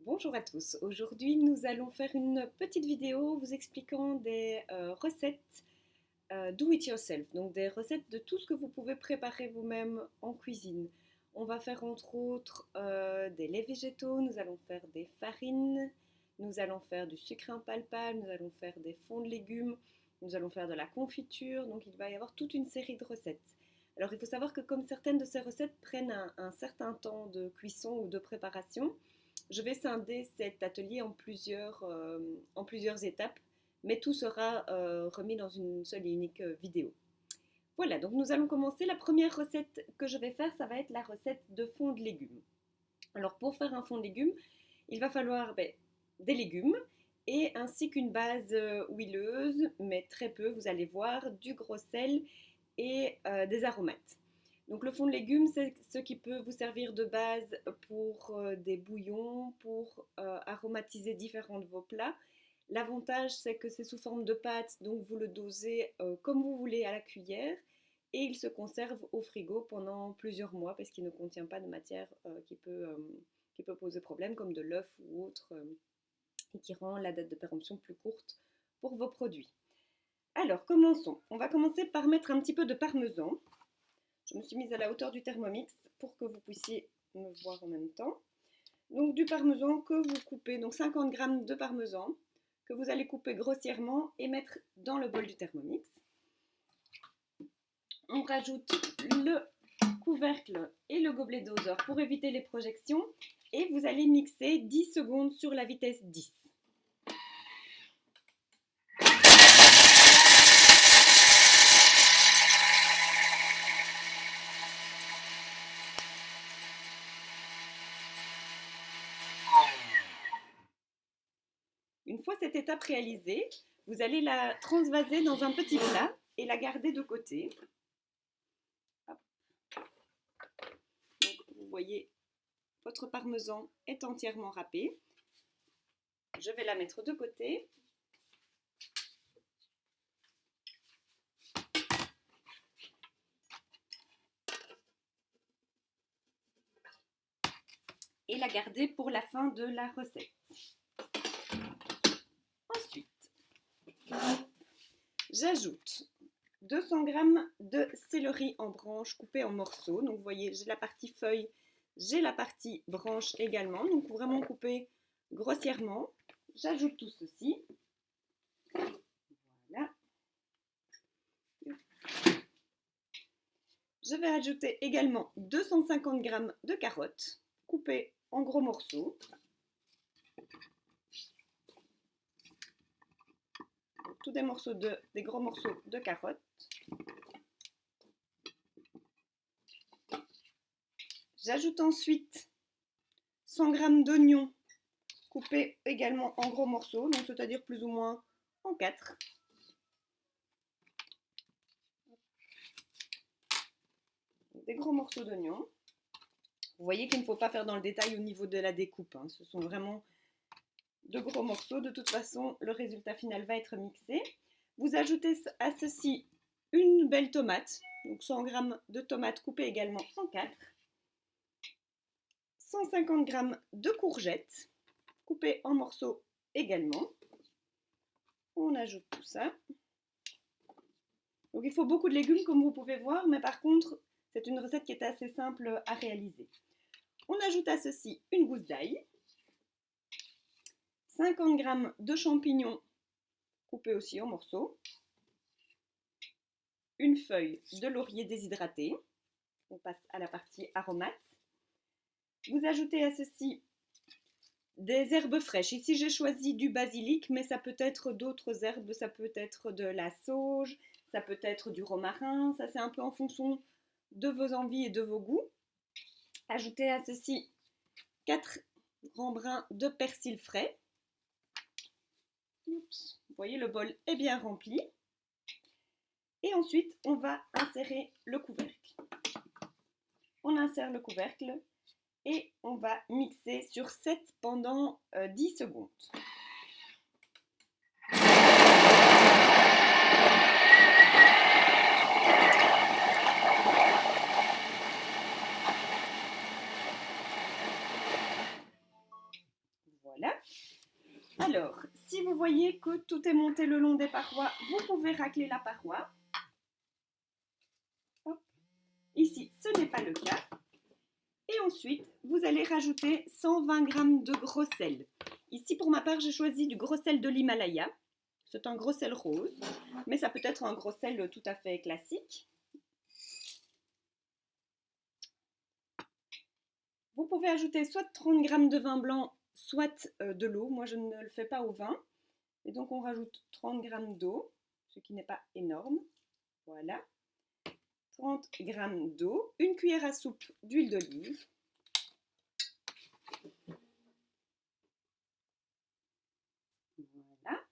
Bonjour à tous, aujourd'hui nous allons faire une petite vidéo vous expliquant des recettes do it yourself, donc des recettes de tout ce que vous pouvez préparer vous-même en cuisine. On va faire entre autres des laits végétaux, nous allons faire des farines, nous allons faire du sucre impalpable, nous allons faire des fonds de légumes, nous allons faire de la confiture, donc il va y avoir toute une série de recettes. Alors il faut savoir que comme certaines de ces recettes prennent un certain temps de cuisson ou de préparation, je vais scinder cet atelier en plusieurs étapes, mais tout sera remis dans une seule et unique vidéo. Voilà, donc nous allons commencer. La première recette que je vais faire, ça va être la recette de fond de légumes. Alors pour faire un fond de légumes, il va falloir des légumes et ainsi qu'une base huileuse, mais très peu, vous allez voir, du gros sel et des aromates. Donc le fond de légumes, c'est ce qui peut vous servir de base pour des bouillons, pour aromatiser différents de vos plats. L'avantage, c'est que c'est sous forme de pâte, donc vous le dosez comme vous voulez à la cuillère et il se conserve au frigo pendant plusieurs mois parce qu'il ne contient pas de matière qui peut poser problème comme de l'œuf ou autre et qui rend la date de péremption plus courte pour vos produits. Alors commençons. On va commencer par mettre un petit peu de parmesan. Je me suis mise à la hauteur du Thermomix pour que vous puissiez me voir en même temps. Donc du parmesan que vous coupez, donc 50 g de parmesan que vous allez couper grossièrement et mettre dans le bol du Thermomix. On rajoute le couvercle et le gobelet doseur pour éviter les projections et vous allez mixer 10 secondes sur la vitesse 10. Une fois cette étape réalisée, vous allez la transvaser dans un petit plat et la garder de côté. Hop. Donc, vous voyez, votre parmesan est entièrement râpé. Je vais la mettre de côté. Et la garder pour la fin de la recette. Ensuite, j'ajoute 200 g de céleri en branches coupées en morceaux. Donc vous voyez, j'ai la partie feuille, j'ai la partie branche également. Donc vraiment coupé grossièrement. J'ajoute tout ceci. Voilà. Je vais ajouter également 250 g de carottes coupées en gros morceaux. Tous des gros morceaux de carottes. J'ajoute ensuite 100 g d'oignons coupés également en gros morceaux, donc c'est-à-dire plus ou moins en 4. Des gros morceaux d'oignons. Vous voyez qu'il ne faut pas faire dans le détail au niveau de la découpe, hein. Ce sont vraiment de gros morceaux. De toute façon, le résultat final va être mixé. Vous ajoutez à ceci une belle tomate, donc 100 g de tomates coupées également en 4. 150 g de courgettes coupées en morceaux également. On ajoute tout ça. Donc il faut beaucoup de légumes comme vous pouvez voir, mais par contre, c'est une recette qui est assez simple à réaliser. On ajoute à ceci une gousse d'ail, 50 g de champignons coupés aussi en morceaux, une feuille de laurier déshydraté. On passe à la partie aromates. Vous ajoutez à ceci des herbes fraîches. Ici, j'ai choisi du basilic, mais ça peut être d'autres herbes. Ça peut être de la sauge, ça peut être du romarin. Ça, c'est un peu en fonction de vos envies et de vos goûts. Ajoutez à ceci 4 grands brins de persil frais. Oups. Vous voyez, le bol est bien rempli. Et ensuite, on va insérer le couvercle. On insère le couvercle et on va mixer sur 7 pendant 10 secondes. Alors, si vous voyez que tout est monté le long des parois, vous pouvez racler la paroi. Hop. Ici, ce n'est pas le cas. Et ensuite, vous allez rajouter 120 g de gros sel. Ici, pour ma part, j'ai choisi du gros sel de l'Himalaya. C'est un gros sel rose, mais ça peut être un gros sel tout à fait classique. Vous pouvez ajouter soit 30 g de vin blanc, soit de l'eau. Moi, je ne le fais pas au vin. Et donc, on rajoute 30 g d'eau, ce qui n'est pas énorme. Voilà. 30 g d'eau, une cuillère à soupe d'huile d'olive. Voilà.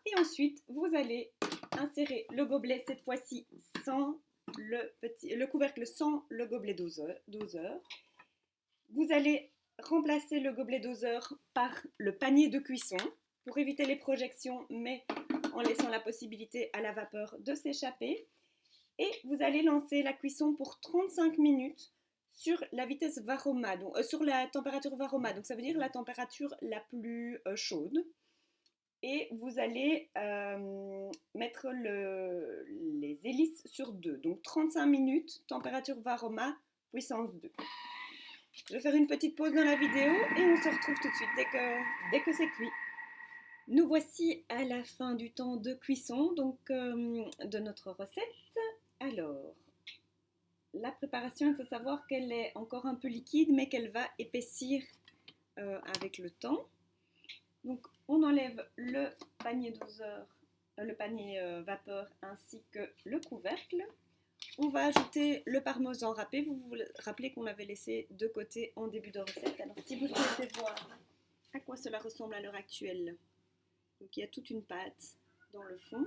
Et ensuite, vous allez insérer le gobelet, cette fois-ci sans le couvercle, sans le gobelet doseur. Vous allez remplacer le gobelet doseur par le panier de cuisson pour éviter les projections, mais en laissant la possibilité à la vapeur de s'échapper. Et vous allez lancer la cuisson pour 35 minutes sur la vitesse Varoma, donc, sur la température Varoma, donc ça veut dire la température la plus chaude. Et vous allez mettre les hélices sur 2, donc 35 minutes, température Varoma, puissance 2. Je vais faire une petite pause dans la vidéo et on se retrouve tout de suite dès que c'est cuit. Nous voici à la fin du temps de cuisson donc, de notre recette. Alors, la préparation, il faut savoir qu'elle est encore un peu liquide mais qu'elle va épaissir avec le temps. Donc, on enlève le panier doseur, le panier vapeur ainsi que le couvercle. On va ajouter le parmesan râpé. Vous vous rappelez qu'on l'avait laissé de côté en début de recette. Alors, si vous souhaitez voir à quoi cela ressemble à l'heure actuelle, donc il y a toute une pâte dans le fond,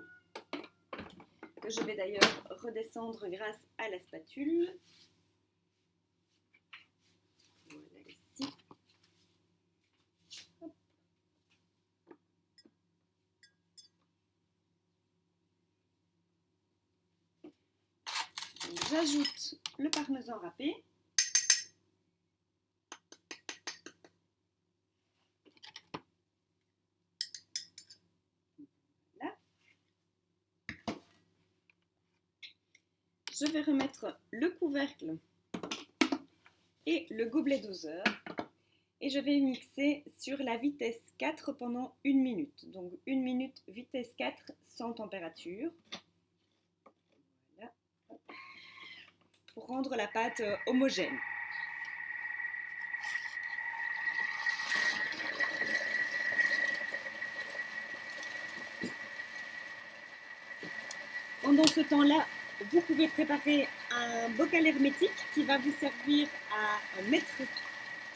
que je vais d'ailleurs redescendre grâce à la spatule. Voilà ici. Hop. J'ajoute le parmesan râpé. Voilà. Je vais remettre le couvercle et le gobelet doseur et je vais mixer sur la vitesse 4 pendant 1 minute. Donc 1 minute vitesse 4 sans température. Voilà. Pour rendre la pâte homogène. Pendant ce temps-là, vous pouvez préparer un bocal hermétique qui va vous servir à mettre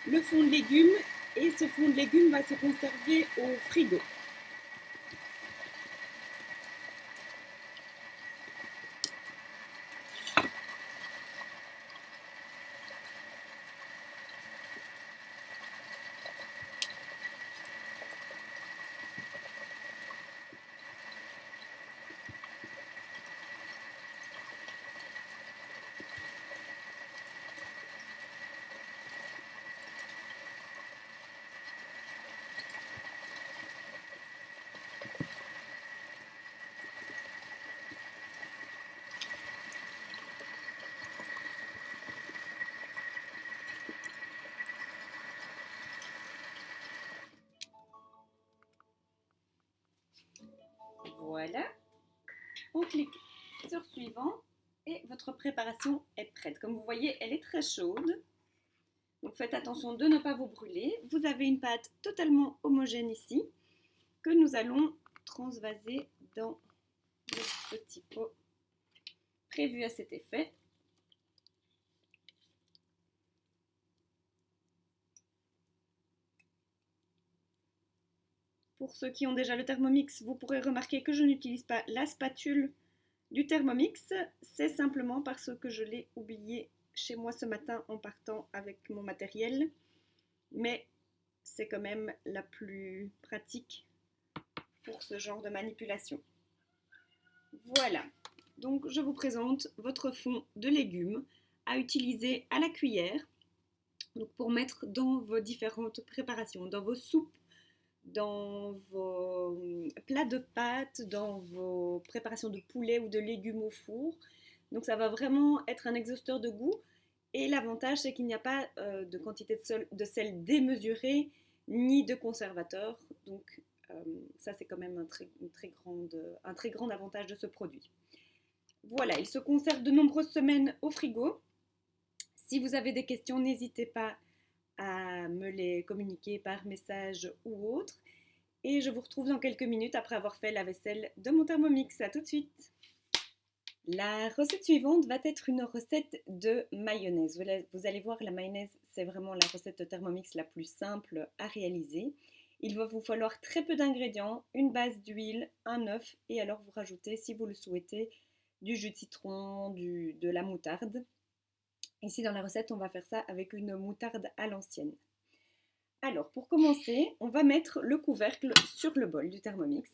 le fond de légumes et ce fond de légumes va se conserver au frigo. Voilà, on clique sur suivant et votre préparation est prête. Comme vous voyez, elle est très chaude. Donc faites attention de ne pas vous brûler. Vous avez une pâte totalement homogène ici que nous allons transvaser dans le petit pot prévu à cet effet. Pour ceux qui ont déjà le Thermomix, vous pourrez remarquer que je n'utilise pas la spatule du Thermomix. C'est simplement parce que je l'ai oublié chez moi ce matin en partant avec mon matériel. Mais c'est quand même la plus pratique pour ce genre de manipulation. Voilà, donc je vous présente votre fond de légumes à utiliser à la cuillère Donc pour mettre dans vos différentes préparations, dans vos soupes, dans vos plats de pâtes, dans vos préparations de poulet ou de légumes au four. Donc ça va vraiment être un exhausteur de goût. Et l'avantage, c'est qu'il n'y a pas de quantité de sel démesurée, ni de conservateur. Donc ça, c'est quand même un très grand avantage de ce produit. Voilà, il se conserve de nombreuses semaines au frigo. Si vous avez des questions, n'hésitez pas à me les communiquer par message ou autre. Et je vous retrouve dans quelques minutes après avoir fait la vaisselle de mon Thermomix. À tout de suite. La recette suivante va être une recette de mayonnaise. Vous allez voir, la mayonnaise, c'est vraiment la recette de Thermomix la plus simple à réaliser. Il va vous falloir très peu d'ingrédients, une base d'huile, un œuf et alors vous rajoutez, si vous le souhaitez, du jus de citron, de la moutarde. Ici dans la recette, on va faire ça avec une moutarde à l'ancienne. Alors pour commencer, on va mettre le couvercle sur le bol du Thermomix.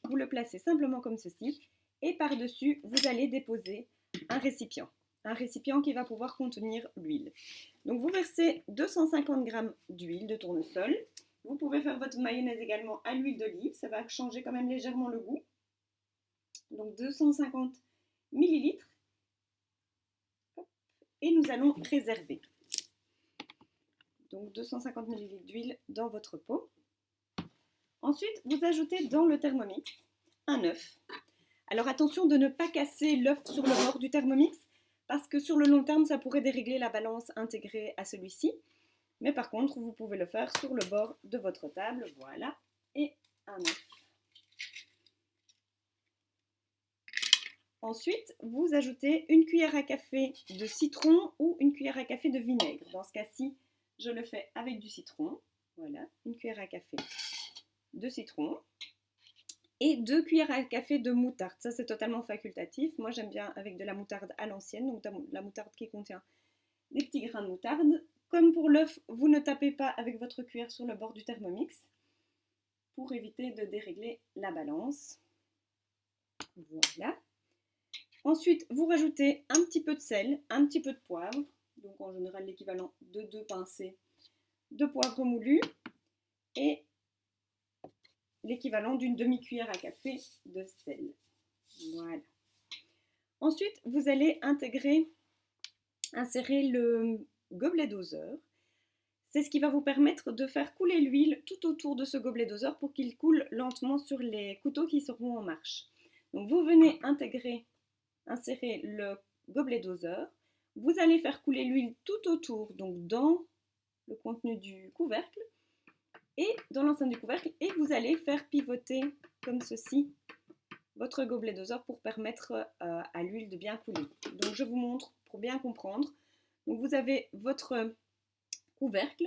Vous le placez simplement comme ceci et par-dessus, vous allez déposer un récipient qui va pouvoir contenir l'huile. Donc vous versez 250 g d'huile de tournesol. Vous pouvez faire votre mayonnaise également à l'huile d'olive, ça va changer quand même légèrement le goût. Donc 250 ml. Et nous allons réserver. Donc 250 ml d'huile dans votre pot. Ensuite, vous ajoutez dans le Thermomix un œuf. Alors attention de ne pas casser l'œuf sur le bord du Thermomix parce que sur le long terme, ça pourrait dérégler la balance intégrée à celui-ci. Mais par contre, vous pouvez le faire sur le bord de votre table. Voilà, et un œuf. Ensuite, vous ajoutez une cuillère à café de citron ou une cuillère à café de vinaigre. Dans ce cas-ci, je le fais avec du citron. Voilà, une cuillère à café de citron. Et 2 cuillères à café de moutarde. Ça, c'est totalement facultatif. Moi, j'aime bien avec de la moutarde à l'ancienne, donc de la moutarde qui contient des petits grains de moutarde. Comme pour l'œuf, vous ne tapez pas avec votre cuillère sur le bord du Thermomix pour éviter de dérégler la balance. Voilà. Ensuite, vous rajoutez un petit peu de sel, un petit peu de poivre, donc en général l'équivalent de 2 pincées de poivre moulu et l'équivalent d'une demi-cuillère à café de sel. Voilà. Ensuite, vous allez insérer le gobelet doseur. C'est ce qui va vous permettre de faire couler l'huile tout autour de ce gobelet doseur pour qu'il coule lentement sur les couteaux qui seront en marche. Donc vous venez insérer le gobelet doseur. Vous allez faire couler l'huile tout autour, donc dans le contenu du couvercle et dans l'enceinte du couvercle, et vous allez faire pivoter comme ceci votre gobelet doseur pour permettre à l'huile de bien couler. Donc je vous montre pour bien comprendre. Donc vous avez votre couvercle,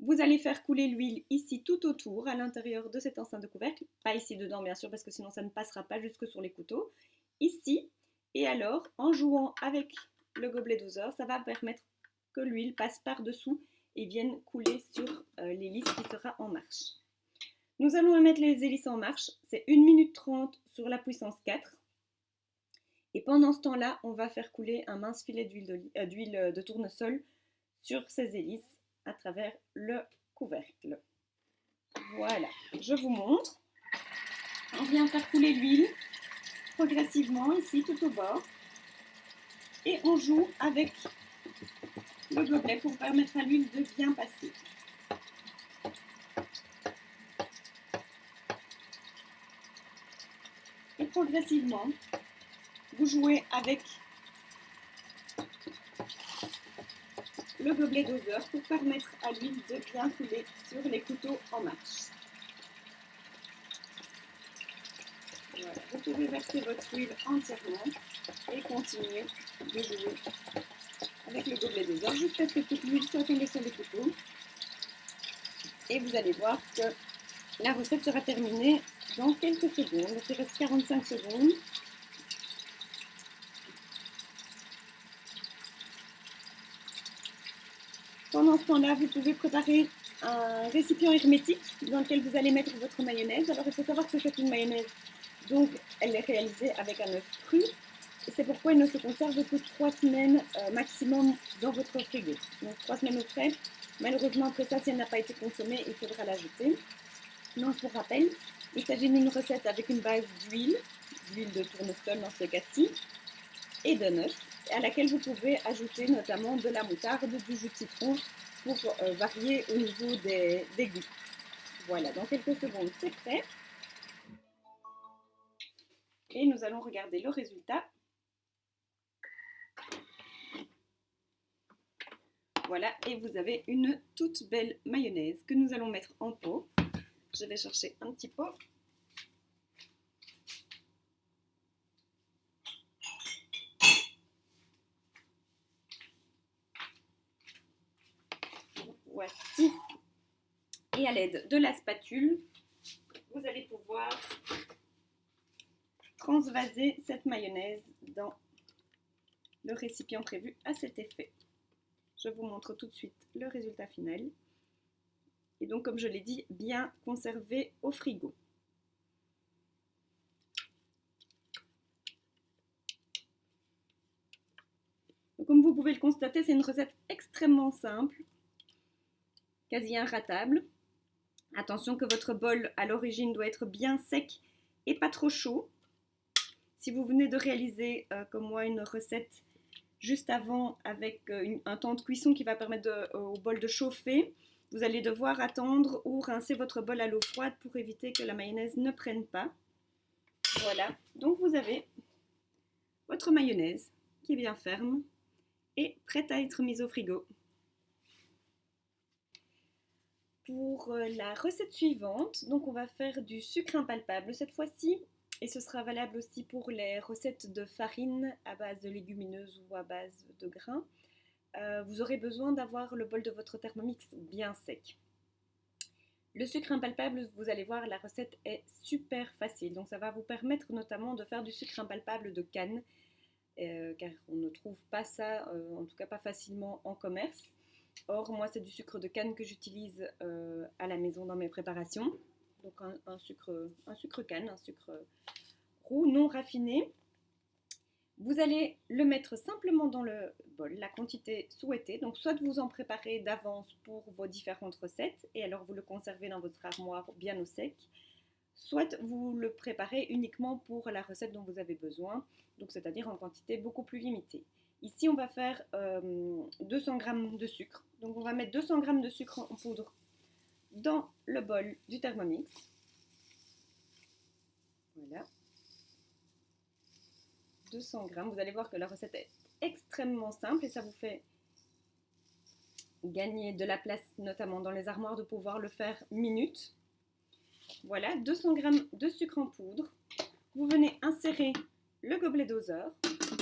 vous allez faire couler l'huile ici tout autour à l'intérieur de cette enceinte de couvercle, pas ici dedans bien sûr parce que sinon ça ne passera pas jusque sur les couteaux, ici, et alors en jouant avec le gobelet doseur, ça va permettre que l'huile passe par-dessous et vienne couler sur l'hélice qui sera en marche. Nous allons mettre les hélices en marche, c'est 1 minute 30 sur la puissance 4. Et pendant ce temps-là, on va faire couler un mince filet d'huile de tournesol sur ces hélices à travers le couvercle. Voilà, je vous montre. On vient faire couler l'huile progressivement ici tout au bord. Et on joue avec le gobelet pour permettre à l'huile de bien passer. Et progressivement, vous jouez avec le gobelet doseur pour permettre à l'huile de bien couler sur les couteaux en marche. Voilà, vous pouvez verser votre huile entièrement et continuer de jouer avec le gobelet doseur jusqu'à ce que toute l'huile soit tombée sur les couteaux. Et vous allez voir que la recette sera terminée dans quelques secondes. Donc il reste 45 secondes. Pendant ce temps-là, vous pouvez préparer un récipient hermétique dans lequel vous allez mettre votre mayonnaise. Alors il faut savoir que c'est une mayonnaise, donc elle est réalisée avec un œuf cru. C'est pourquoi il ne se conserve que 3 semaines maximum dans votre frigo. Donc 3 semaines au frais. Malheureusement, après ça, si elle n'a pas été consommée, il faudra l'ajouter. Donc, pour rappel, il s'agit d'une recette avec une base d'huile de tournesol dans ce cas-ci, et de d'œufs, à laquelle vous pouvez ajouter notamment de la moutarde, du jus de citron pour varier au niveau des goûts. Voilà, dans quelques secondes, c'est prêt. Et nous allons regarder le résultat. Voilà, et vous avez une toute belle mayonnaise que nous allons mettre en pot. Je vais chercher un petit pot. Voici. Et à l'aide de la spatule, vous allez pouvoir transvaser cette mayonnaise dans le récipient prévu à cet effet. Je vous montre tout de suite le résultat final. Et donc, comme je l'ai dit, bien conservé au frigo. Donc, comme vous pouvez le constater, c'est une recette extrêmement simple, quasi inratable. Attention que votre bol à l'origine doit être bien sec et pas trop chaud. Si vous venez de réaliser, comme moi, une recette juste avant avec un temps de cuisson qui va permettre au bol de chauffer, vous allez devoir attendre ou rincer votre bol à l'eau froide pour éviter que la mayonnaise ne prenne pas. Voilà, donc vous avez votre mayonnaise qui est bien ferme et prête à être mise au frigo. Pour la recette suivante, donc on va faire du sucre impalpable cette fois-ci, et ce sera valable aussi pour les recettes de farine à base de légumineuses ou à base de grains. Vous aurez besoin d'avoir le bol de votre Thermomix bien sec. Le sucre impalpable, vous allez voir, la recette est super facile. Donc ça va vous permettre notamment de faire du sucre impalpable de canne, car on ne trouve pas ça, en tout cas pas facilement en commerce. Or, moi, c'est du sucre de canne que j'utilise à la maison dans mes préparations. Donc un sucre canne, un sucre roux non raffiné. Vous allez le mettre simplement dans le bol, la quantité souhaitée. Donc soit vous en préparez d'avance pour vos différentes recettes et alors vous le conservez dans votre armoire bien au sec. Soit vous le préparez uniquement pour la recette dont vous avez besoin, donc c'est-à-dire en quantité beaucoup plus limitée. Ici, on va faire 200 g de sucre. Donc on va mettre 200 g de sucre en poudre dans le bol du Thermomix. Voilà. 200 g. Vous allez voir que la recette est extrêmement simple et ça vous fait gagner de la place, notamment dans les armoires, de pouvoir le faire minute. Voilà, 200 g de sucre en poudre. Vous venez insérer le gobelet doseur,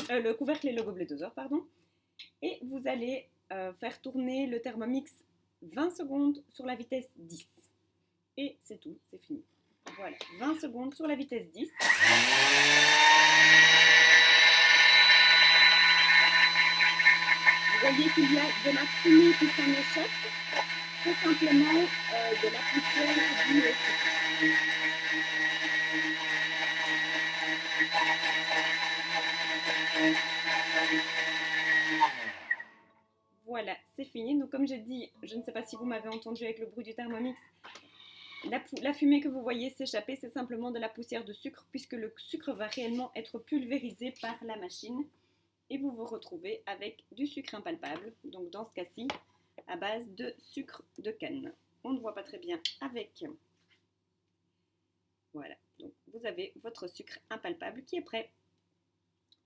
le couvercle et le gobelet doseur, pardon, et vous allez faire tourner le Thermomix 20 secondes sur la vitesse 10. Et c'est tout, c'est fini. Voilà, 20 secondes sur la vitesse 10. Vous voyez qu'il y a de la fumée qui s'en échappe. C'est simplement de la poussière du sucre. Voilà, c'est fini. Donc comme j'ai dit, je ne sais pas si vous m'avez entendu avec le bruit du Thermomix, la fumée que vous voyez s'échapper, c'est simplement de la poussière de sucre puisque le sucre va réellement être pulvérisé par la machine. Et vous vous retrouvez avec du sucre impalpable, donc dans ce cas-ci, à base de sucre de canne. On ne voit pas très bien avec. Voilà, donc vous avez votre sucre impalpable qui est prêt.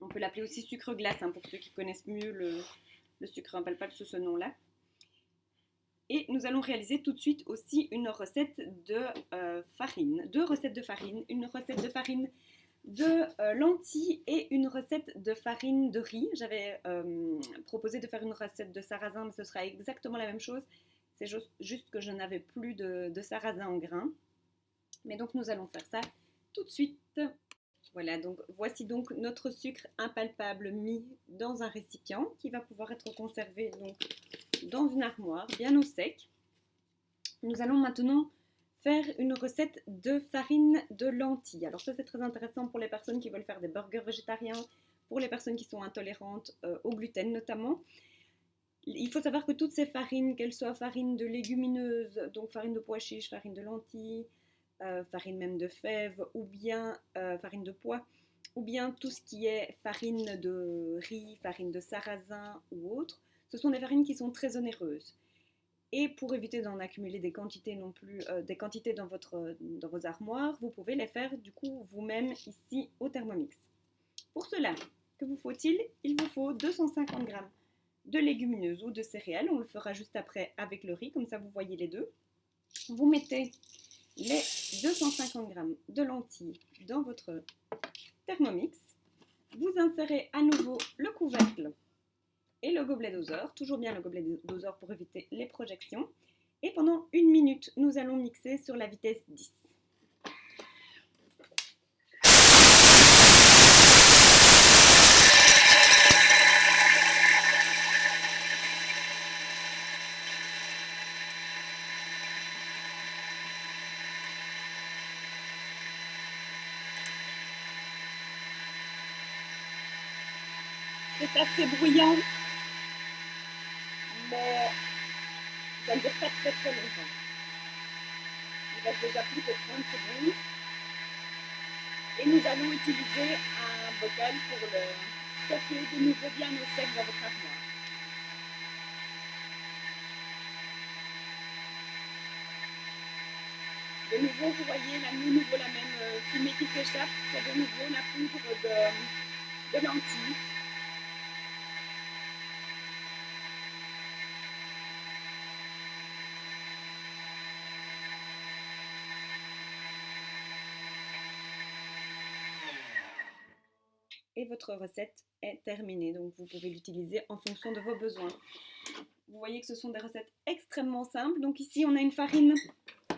On peut l'appeler aussi sucre glace, hein, pour ceux qui connaissent mieux le sucre impalpable sous ce nom-là. Et nous allons réaliser tout de suite aussi une recette de farine. Deux recettes de farine. Une recette de farine de lentilles et une recette de farine de riz. J'avais proposé de faire une recette de sarrasin, mais ce sera exactement la même chose. C'est juste que je n'avais plus de sarrasin en grains. Mais donc nous allons faire ça tout de suite. Voilà, donc voici donc notre sucre impalpable mis dans un récipient qui va pouvoir être conservé donc dans une armoire bien au sec. Nous allons maintenant faire une recette de farine de lentilles. Alors ça c'est très intéressant pour les personnes qui veulent faire des burgers végétariens pour les personnes qui sont intolérantes au gluten notamment. Il faut savoir que toutes ces farines, qu'elles soient farine de légumineuses, donc farine de pois chiches, farine de lentilles, farine même de fèves, ou bien farine de pois, ou bien tout ce qui est farine de riz, farine de sarrasin ou autre, ce sont des farines qui sont très onéreuses. Et pour éviter d'en accumuler des quantités non plus, des quantités dans vos armoires, vous pouvez les faire du coup vous-même ici au Thermomix. Pour cela, que vous faut-il? Il vous faut 250 g de légumineuses ou de céréales. On le fera juste après avec le riz, comme ça vous voyez les deux. Vous mettez les 250 g de lentilles dans votre Thermomix. Vous insérez à nouveau le couvercle et le gobelet doseur, toujours bien le gobelet doseur pour éviter les projections. Et pendant 1 minute, nous allons mixer sur la vitesse 10. C'est assez bruyant, mais ça ne dure pas très très longtemps. Il reste déjà plus que 30 secondes. Et nous allons utiliser un bocal pour le stocker de nouveau bien au sec dans votre armoire. De nouveau, vous voyez là, de nouveau la même fumée qui s'échappe. C'est de nouveau la poudre de lentilles. Et votre recette est terminée, donc vous pouvez l'utiliser en fonction de vos besoins. Vous voyez que ce sont des recettes extrêmement simples. Donc ici, on a une farine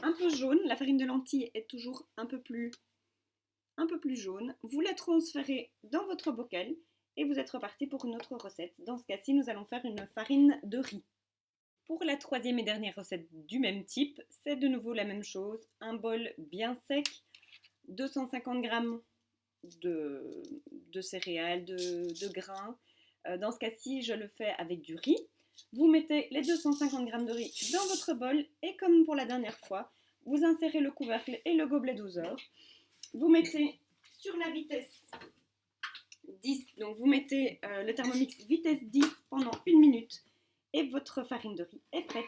un peu jaune. La farine de lentilles est toujours un peu plus jaune. Vous la transférez dans votre bocal et vous êtes reparti pour une autre recette. Dans ce cas-ci, nous allons faire une farine de riz. Pour la troisième et dernière recette du même type, c'est de nouveau la même chose. Un bol bien sec, 250 g de céréales, de grains. Dans ce cas-ci, je le fais avec du riz. Vous mettez les 250 g de riz dans votre bol et comme pour la dernière fois, vous insérez le couvercle et le gobelet doseur. Vous mettez sur la vitesse 10, donc vous mettez le Thermomix vitesse 10 pendant 1 minute et votre farine de riz est prête.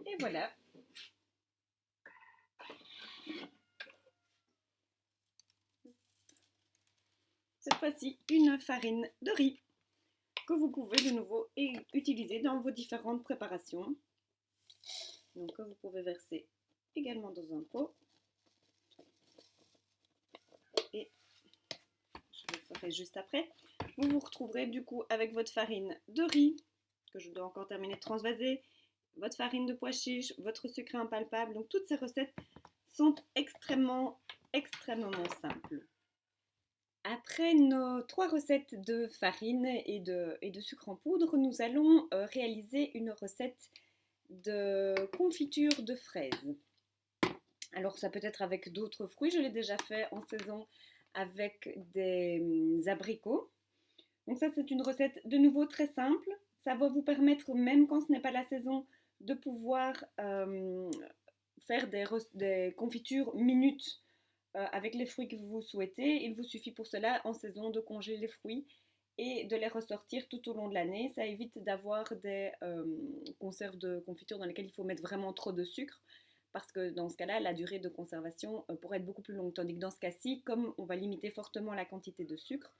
Et voilà. Cette fois-ci, une farine de riz que vous pouvez de nouveau utiliser dans vos différentes préparations. Donc, que vous pouvez verser également dans un pot. Et je le ferai juste après. Vous vous retrouverez du coup avec votre farine de riz, que je dois encore terminer de transvaser, votre farine de pois chiches, votre sucre impalpable. Donc toutes ces recettes sont extrêmement simples. Après nos 3 recettes de farine et de sucre en poudre, nous allons réaliser une recette de confiture de fraises. Alors ça peut être avec d'autres fruits, je l'ai déjà fait en saison avec des abricots. Donc ça c'est une recette de nouveau très simple. Ça va vous permettre, même quand ce n'est pas la saison, de pouvoir faire des confitures minutes avec les fruits que vous souhaitez. Il vous suffit pour cela en saison de congeler les fruits et de les ressortir tout au long de l'année. Ça évite d'avoir des conserves de confiture dans lesquelles il faut mettre vraiment trop de sucre, parce que dans ce cas-là, la durée de conservation pourrait être beaucoup plus longue. Tandis que dans ce cas-ci, comme on va limiter fortement la quantité de sucre,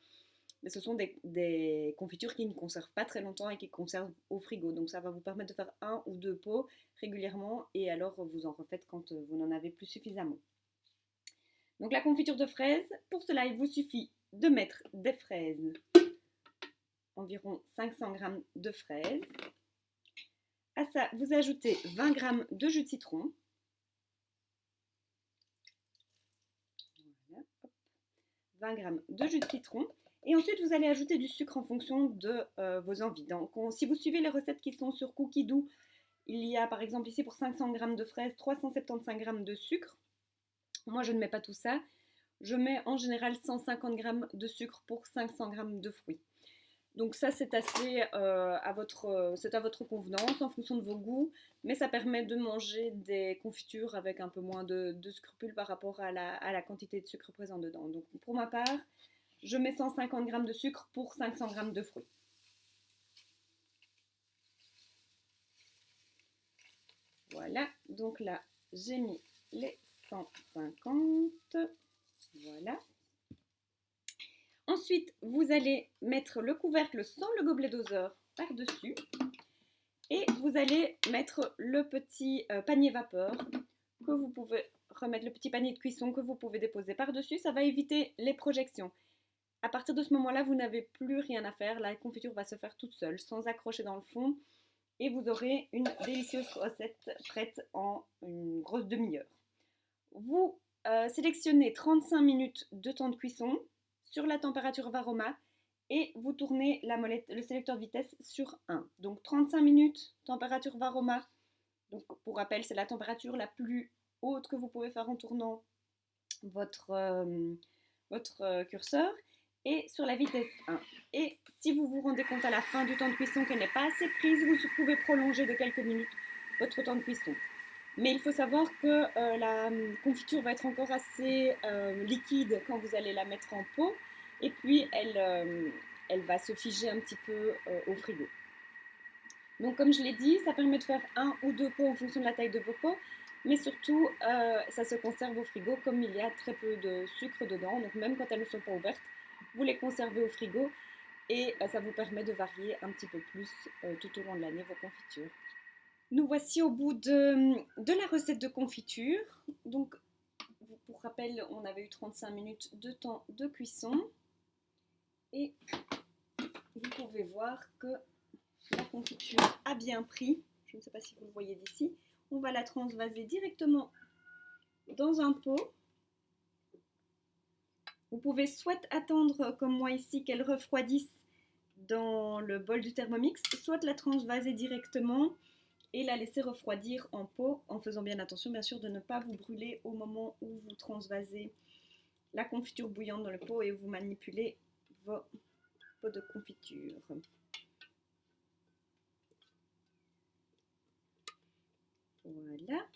mais ce sont des confitures qui ne conservent pas très longtemps et qui conservent au frigo. Donc ça va vous permettre de faire 1 ou 2 pots régulièrement et alors vous en refaites quand vous n'en avez plus suffisamment. Donc la confiture de fraises, pour cela il vous suffit de mettre des fraises, environ 500 g de fraises. À ça, vous ajoutez 20 g de jus de citron. Voilà, 20 g de jus de citron. Et ensuite, vous allez ajouter du sucre en fonction de vos envies. Donc, si vous suivez les recettes qui sont sur Cookie Dough, il y a par exemple ici pour 500 g de fraises, 375 g de sucre. Moi, je ne mets pas tout ça. Je mets en général 150 g de sucre pour 500 g de fruits. Donc ça, c'est assez à votre convenance, en fonction de vos goûts. Mais ça permet de manger des confitures avec un peu moins de scrupules par rapport à la quantité de sucre présent dedans. Donc pour ma part, je mets 150 g de sucre pour 500 g de fruits. Voilà, donc là, j'ai mis les 150. Voilà. Ensuite, vous allez mettre le couvercle sans le gobelet doseur par-dessus. Et vous allez mettre le petit panier vapeur que vous pouvez remettre, le petit panier de cuisson que vous pouvez déposer par-dessus. Ça va éviter les projections. À partir de ce moment-là, vous n'avez plus rien à faire. La confiture va se faire toute seule, sans accrocher dans le fond. Et vous aurez une délicieuse recette prête en une grosse demi-heure. Vous sélectionnez 35 minutes de temps de cuisson sur la température Varoma et vous tournez la molette, le sélecteur de vitesse sur 1. Donc 35 minutes, température Varoma. Donc pour rappel, c'est la température la plus haute que vous pouvez faire en tournant votre curseur. Et sur la vitesse 1. Et si vous vous rendez compte à la fin du temps de cuisson qu'elle n'est pas assez prise, vous pouvez prolonger de quelques minutes votre temps de cuisson. Mais il faut savoir que la confiture va être encore assez liquide quand vous allez la mettre en pot. Et puis, elle va se figer un petit peu au frigo. Donc, comme je l'ai dit, ça permet de faire 1 ou 2 pots en fonction de la taille de vos pots. Mais surtout, ça se conserve au frigo comme il y a très peu de sucre dedans. Donc, même quand elles ne sont pas ouvertes, vous les conservez au frigo. Et ça vous permet de varier un petit peu plus tout au long de l'année vos confitures. Nous voici au bout de la recette de confiture. Donc, pour rappel, on avait eu 35 minutes de temps de cuisson. Et vous pouvez voir que la confiture a bien pris. Je ne sais pas si vous le voyez d'ici. On va la transvaser directement dans un pot. Vous pouvez soit attendre, comme moi ici, qu'elle refroidisse dans le bol du Thermomix, soit la transvaser directement et la laisser refroidir en pot, en faisant bien attention bien sûr de ne pas vous brûler au moment où vous transvasez la confiture bouillante dans le pot et où vous manipulez vos pots de confiture. Voilà.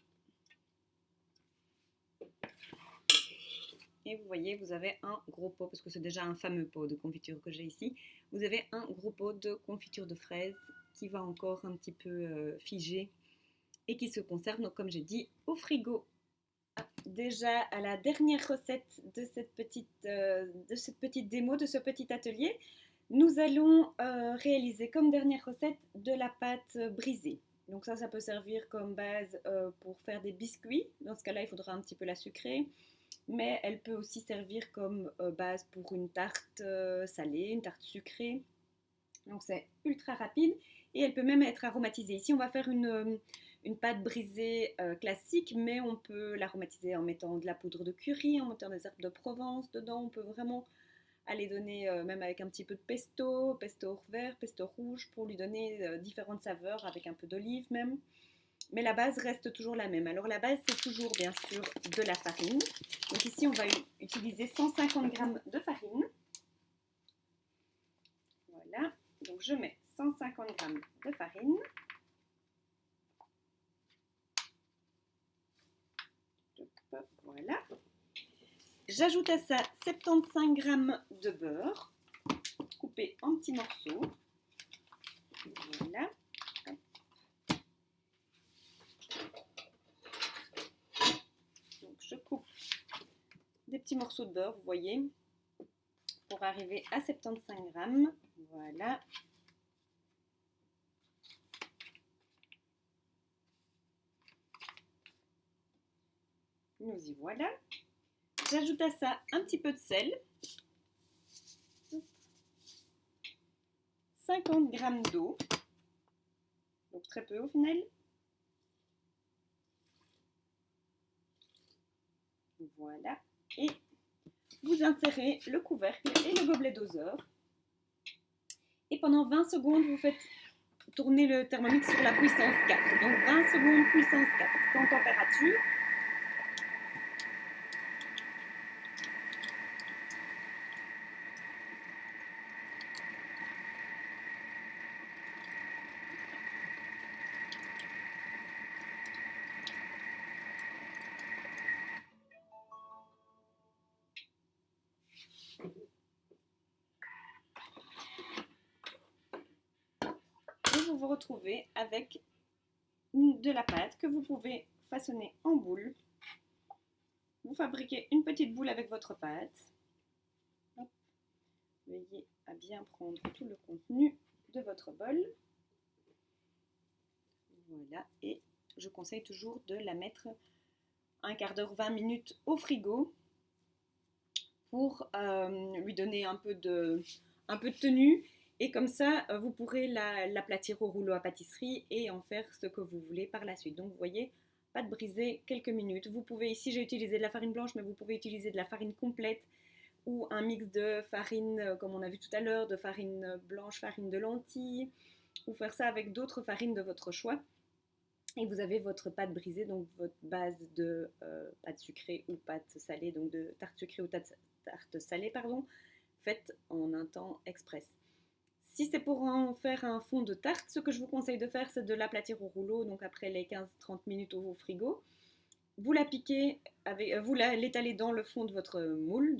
Et vous voyez, vous avez un gros pot, parce que c'est déjà un fameux pot de confiture que j'ai ici. Vous avez un gros pot de confiture de fraises qui va encore un petit peu figer et qui se conserve, donc comme j'ai dit, au frigo. Déjà à la dernière recette de cette petite démo, de ce petit atelier, nous allons réaliser comme dernière recette de la pâte brisée. Donc ça peut servir comme base pour faire des biscuits. Dans ce cas-là, il faudra un petit peu la sucrer. Mais elle peut aussi servir comme base pour une tarte salée, une tarte sucrée. Donc c'est ultra rapide et elle peut même être aromatisée. Ici, on va faire une pâte brisée classique, mais on peut l'aromatiser en mettant de la poudre de curry, en mettant des herbes de Provence dedans. On peut vraiment aller donner, même avec un petit peu de pesto vert, pesto rouge, pour lui donner différentes saveurs, avec un peu d'olive même. Mais la base reste toujours la même. Alors la base, c'est toujours bien sûr de la farine. Donc ici, on va utiliser 150 g de farine. Voilà. Donc je mets 150 g de farine. Voilà. J'ajoute à ça 75 g de beurre, coupé en petits morceaux. Voilà. Donc je coupe des petits morceaux de beurre, vous voyez, pour arriver à 75 g. Voilà. Nous y voilà. J'ajoute à ça un petit peu de sel, 50 g d'eau, donc très peu au final. Voilà. Et vous insérez le couvercle et le gobelet doseur. Et pendant 20 secondes, vous faites tourner le Thermomix sur la puissance 4. Donc 20 secondes puissance 4, sans température. Et vous vous retrouvez avec de la pâte que vous pouvez façonner en boule. Vous fabriquez une petite boule avec votre pâte. Hop. Veillez à bien prendre tout le contenu de votre bol. Voilà, et je conseille toujours de la mettre un quart d'heure, 20 minutes au frigo pour lui donner un peu de tenue. Et comme ça, vous pourrez l'aplatir au rouleau à pâtisserie et en faire ce que vous voulez par la suite. Donc vous voyez, pâte brisée, quelques minutes. Vous pouvez, ici j'ai utilisé de la farine blanche, mais vous pouvez utiliser de la farine complète ou un mix de farine, comme on a vu tout à l'heure, de farine blanche, farine de lentilles, ou faire ça avec d'autres farines de votre choix. Et vous avez votre pâte brisée, donc votre base de pâte sucrée ou pâte salée, donc de tarte sucrée ou tarte salée, pardon, faite en un temps express. Si c'est pour en faire un fond de tarte, ce que je vous conseille de faire, c'est de l'aplatir au rouleau, donc après les 15-30 minutes au frigo. Vous la piquez, vous l'étalez dans le fond de votre moule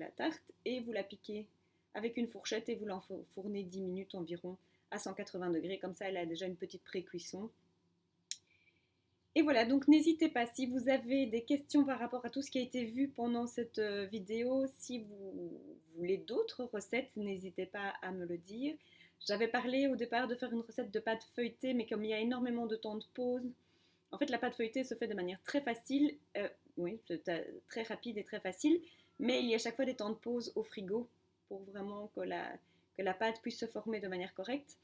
à tarte, et vous la piquez avec une fourchette et vous l'enfournez 10 minutes environ à 180 degrés. Comme ça, elle a déjà une petite pré-cuisson. Et voilà, donc n'hésitez pas, si vous avez des questions par rapport à tout ce qui a été vu pendant cette vidéo, si vous voulez d'autres recettes, n'hésitez pas à me le dire. J'avais parlé au départ de faire une recette de pâte feuilletée, mais comme il y a énormément de temps de pause, en fait la pâte feuilletée se fait de manière très facile, oui, très rapide et très facile, mais il y a à chaque fois des temps de pause au frigo pour vraiment que la pâte puisse se former de manière correcte.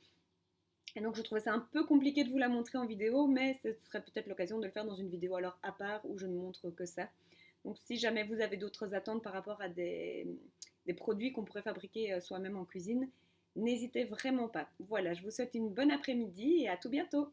Et donc je trouvais ça un peu compliqué de vous la montrer en vidéo, mais ce serait peut-être l'occasion de le faire dans une vidéo alors à part où je ne montre que ça. Donc si jamais vous avez d'autres attentes par rapport à des produits qu'on pourrait fabriquer soi-même en cuisine, n'hésitez vraiment pas. Voilà, je vous souhaite une bonne après-midi et à tout bientôt.